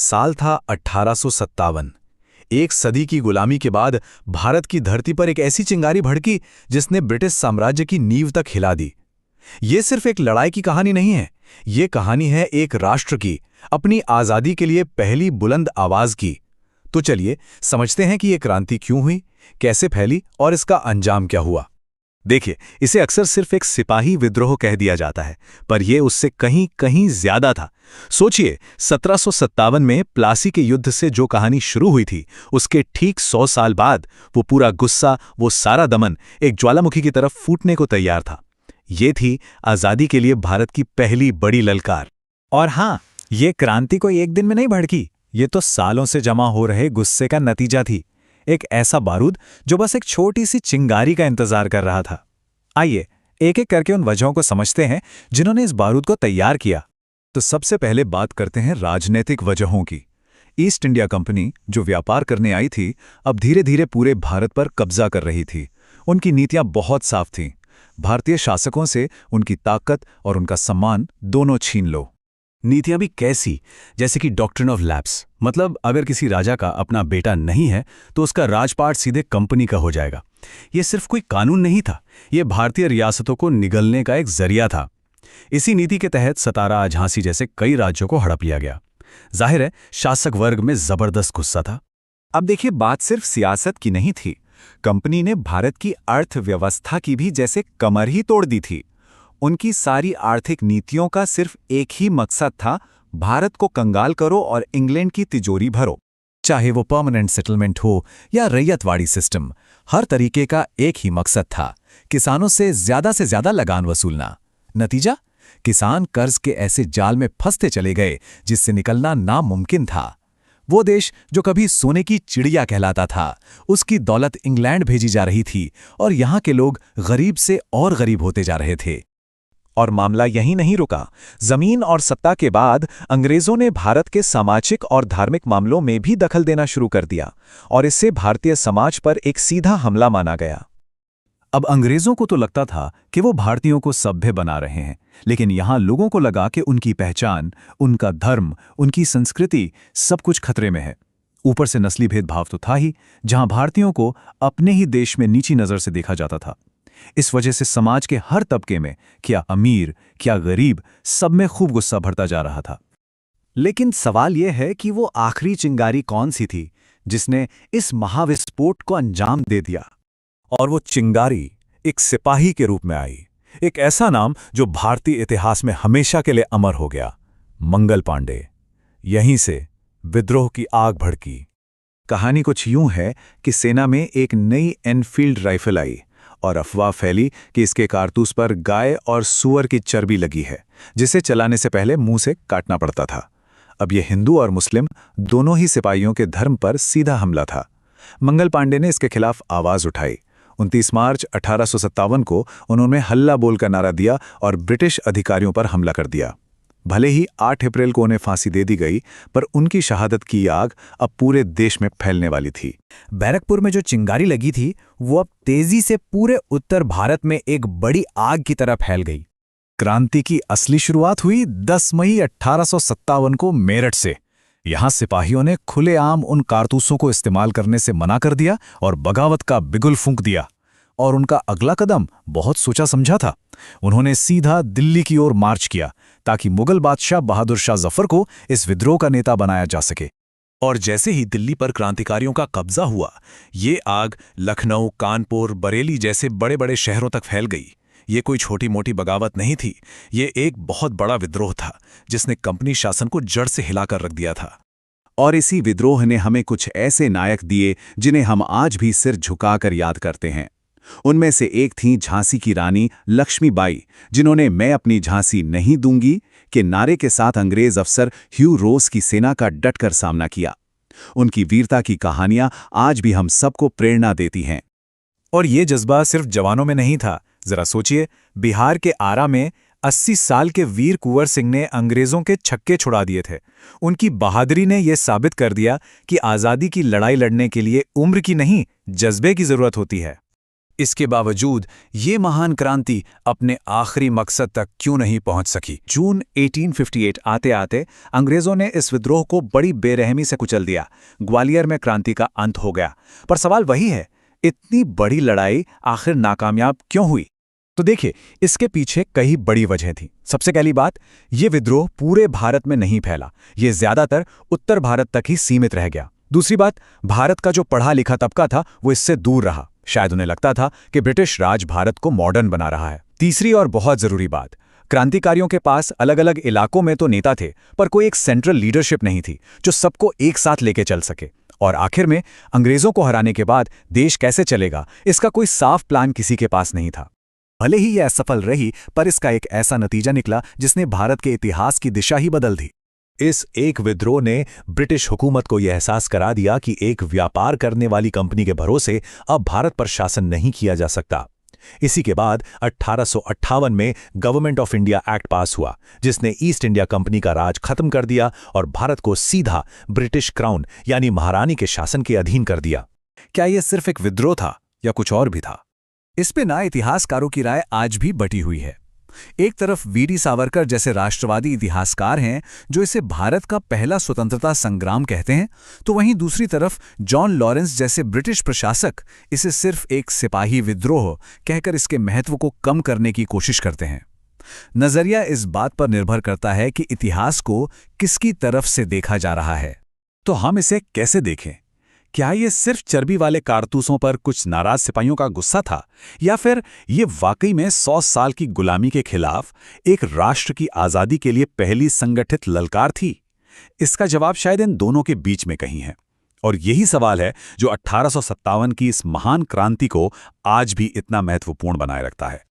साल था 1857। एक सदी की गुलामी के बाद भारत की धरती पर एक ऐसी चिंगारी भड़की जिसने ब्रिटिश साम्राज्य की नींव तक हिला दी। ये सिर्फ एक लड़ाई की कहानी नहीं है, ये कहानी है एक राष्ट्र की, अपनी आज़ादी के लिए पहली बुलंद आवाज की। तो चलिए समझते हैं कि ये क्रांति क्यों हुई, कैसे फैली और इसका अंजाम क्या हुआ। देखिए, इसे अक्सर सिर्फ एक सिपाही विद्रोह कह दिया जाता है, पर यह उससे कहीं कहीं ज्यादा था। सोचिए, 1757 में प्लासी के युद्ध से जो कहानी शुरू हुई थी, उसके ठीक 100 साल बाद वो पूरा गुस्सा, वो सारा दमन एक ज्वालामुखी की तरफ फूटने को तैयार था। ये थी आजादी के लिए भारत की पहली बड़ी ललकार। और हाँ, ये क्रांति कोई एक दिन में नहीं भड़की, ये तो सालों से जमा हो रहे गुस्से का नतीजा थी। एक ऐसा बारूद जो बस एक छोटी सी चिंगारी का इंतजार कर रहा था। आइए एक एक करके उन वजहों को समझते हैं जिन्होंने इस बारूद को तैयार किया। तो सबसे पहले बात करते हैं राजनीतिक वजहों की। ईस्ट इंडिया कंपनी जो व्यापार करने आई थी, अब धीरे धीरे पूरे भारत पर कब्जा कर रही थी। उनकी नीतियां बहुत साफ थीं। भारतीय शासकों से उनकी ताकत और उनका सम्मान दोनों छीन लो। नीतियां भी कैसी, जैसे कि डॉक्ट्रिन ऑफ लैप्स, मतलब अगर किसी राजा का अपना बेटा नहीं है तो उसका राजपाट सीधे कंपनी का हो जाएगा। यह सिर्फ कोई कानून नहीं था, यह भारतीय रियासतों को निगलने का एक जरिया था। इसी नीति के तहत सतारा, झांसी जैसे कई राज्यों को हड़प लिया गया। जाहिर है, शासक वर्ग में जबरदस्त गुस्सा था। अब देखिए, बात सिर्फ सियासत की नहीं थी, कंपनी ने भारत की अर्थव्यवस्था की भी जैसे कमर ही तोड़ दी थी। उनकी सारी आर्थिक नीतियों का सिर्फ एक ही मकसद था, भारत को कंगाल करो और इंग्लैंड की तिजोरी भरो। चाहे वो परमानेंट सेटलमेंट हो या रैयतवाड़ी सिस्टम, हर तरीके का एक ही मकसद था, किसानों से ज्यादा लगान वसूलना। नतीजा, किसान कर्ज के ऐसे जाल में फंसते चले गए जिससे निकलना नामुमकिन था। वो देश जो कभी सोने की चिड़िया कहलाता था, उसकी दौलत इंग्लैंड भेजी जा रही थी और यहाँ के लोग गरीब से और गरीब होते जा रहे थे। और मामला यहीं नहीं रुका। जमीन और सत्ता के बाद अंग्रेजों ने भारत के सामाजिक और धार्मिक मामलों में भी दखल देना शुरू कर दिया और इससे भारतीय समाज पर एक सीधा हमला माना गया। अब अंग्रेजों को तो लगता था कि वो भारतीयों को सभ्य बना रहे हैं, लेकिन यहां लोगों को लगा कि उनकी पहचान, उनका धर्म, उनकी संस्कृति सब कुछ खतरे में है। ऊपर से नस्ली भेदभाव तो था ही, जहां भारतीयों को अपने ही देश में नीची नजर से देखा जाता था। इस वजह से समाज के हर तबके में, क्या अमीर क्या गरीब, सब में खूब गुस्सा भरता जा रहा था। लेकिन सवाल यह है कि वो आखिरी चिंगारी कौन सी थी जिसने इस महाविस्फोट को अंजाम दे दिया। और वो चिंगारी एक सिपाही के रूप में आई, एक ऐसा नाम जो भारतीय इतिहास में हमेशा के लिए अमर हो गया, मंगल पांडे। यहीं से विद्रोह की आग भड़की। कहानी कुछ यूं है कि सेना में एक नई एनफील्ड राइफल आई और अफवाह फैली कि इसके कारतूस पर गाय और सूअर की चर्बी लगी है, जिसे चलाने से पहले मुंह से काटना पड़ता था। अब यह हिंदू और मुस्लिम दोनों ही सिपाहियों के धर्म पर सीधा हमला था। मंगल पांडे ने इसके खिलाफ आवाज उठाई। 29 मार्च 1857 को उन्होंने हल्ला बोल का नारा दिया और ब्रिटिश अधिकारियों पर हमला कर दिया। भले ही 8 अप्रैल को उन्हें फांसी दे दी गई, पर उनकी शहादत की आग अब पूरे देश में फैलने वाली थी। बैरकपुर में जो चिंगारी लगी थी, वो अब तेजी से पूरे उत्तर भारत में एक बड़ी आग की तरह फैल गई। क्रांति की असली शुरुआत हुई 10 मई 1857 को मेरठ से। यहां सिपाहियों ने खुलेआम उन कारतूसों को इस्तेमाल करने से मना कर दिया और बगावत का बिगुल फूंक दिया। और उनका अगला कदम बहुत सोचा समझा था। उन्होंने सीधा दिल्ली की ओर मार्च किया ताकि मुगल बादशाह बहादुर शाह जफर को इस विद्रोह का नेता बनाया जा सके। और जैसे ही दिल्ली पर क्रांतिकारियों का कब्जा हुआ, ये आग लखनऊ, कानपुर, बरेली जैसे बड़े बड़े शहरों तक फैल गई। ये कोई छोटी मोटी बगावत नहीं थी, ये एक बहुत बड़ा विद्रोह था जिसने कंपनी शासन को जड़ से हिलाकर रख दिया था। और इसी विद्रोह ने हमें कुछ ऐसे नायक दिए जिन्हें हम आज भी सिर झुकाकर याद करते हैं। उनमें से एक थीं झांसी की रानी लक्ष्मीबाई, जिन्होंने "मैं अपनी झांसी नहीं दूंगी" के नारे के साथ अंग्रेज अफसर ह्यू रोज की सेना का डटकर सामना किया। उनकी वीरता की कहानियां आज भी हम सबको प्रेरणा देती हैं। और ये जज्बा सिर्फ जवानों में नहीं था। जरा सोचिए, बिहार के आरा में 80 साल के वीर कुंवर सिंह ने अंग्रेजों के छक्के छुड़ा दिए थे। उनकी बहादुरी ने यह साबित कर दिया कि आज़ादी की लड़ाई लड़ने के लिए उम्र की नहीं, जज्बे की जरूरत होती है। इसके बावजूद ये महान क्रांति अपने आखिरी मकसद तक क्यों नहीं पहुंच सकी? जून 1858 आते आते अंग्रेजों ने इस विद्रोह को बड़ी बेरहमी से कुचल दिया। ग्वालियर में क्रांति का अंत हो गया। पर सवाल वही है, इतनी बड़ी लड़ाई आखिर नाकामयाब क्यों हुई? तो देखिए, इसके पीछे कई बड़ी वजह थी। सबसे पहली बात, ये विद्रोह पूरे भारत में नहीं फैला, ये ज्यादातर उत्तर भारत तक ही सीमित रह गया। दूसरी बात, भारत का जो पढ़ा लिखा तबका था वो इससे दूर रहा। शायद उन्हें लगता था कि ब्रिटिश राज भारत को मॉडर्न बना रहा है। तीसरी और बहुत जरूरी बात, क्रांतिकारियों के पास अलग अलग इलाकों में तो नेता थे, पर कोई एक सेंट्रल लीडरशिप नहीं थी जो सबको एक साथ लेके चल सके। और आखिर में अंग्रेजों को हराने के बाद देश कैसे चलेगा, इसका कोई साफ प्लान किसी के पास नहीं था। भले ही यह असफल रही, पर इसका एक ऐसा नतीजा निकला जिसने भारत के इतिहास की दिशा ही बदल दी। इस एक विद्रोह ने ब्रिटिश हुकूमत को यह एहसास करा दिया कि एक व्यापार करने वाली कंपनी के भरोसे अब भारत पर शासन नहीं किया जा सकता। इसी के बाद 1858 में गवर्नमेंट ऑफ इंडिया एक्ट पास हुआ, जिसने ईस्ट इंडिया कंपनी का राज खत्म कर दिया और भारत को सीधा ब्रिटिश क्राउन यानी महारानी के शासन के अधीन कर दिया। क्या यह सिर्फ एक विद्रोह था या कुछ और भी था? इस पे ना इतिहासकारों की राय आज भी बटी हुई है। एक तरफ वीडी सावरकर जैसे राष्ट्रवादी इतिहासकार हैं जो इसे भारत का पहला स्वतंत्रता संग्राम कहते हैं, तो वहीं दूसरी तरफ जॉन लॉरेंस जैसे ब्रिटिश प्रशासक इसे सिर्फ एक सिपाही विद्रोह कहकर इसके महत्व को कम करने की कोशिश करते हैं। नजरिया इस बात पर निर्भर करता है कि इतिहास को किसकी तरफ से देखा जा रहा है। तो हम इसे कैसे देखें? क्या ये सिर्फ चर्बी वाले कारतूसों पर कुछ नाराज सिपाहियों का गुस्सा था, या फिर ये वाकई में 100 साल की गुलामी के खिलाफ एक राष्ट्र की आज़ादी के लिए पहली संगठित ललकार थी? इसका जवाब शायद इन दोनों के बीच में कहीं है। और यही सवाल है जो 1857 की इस महान क्रांति को आज भी इतना महत्वपूर्ण बनाए रखता है।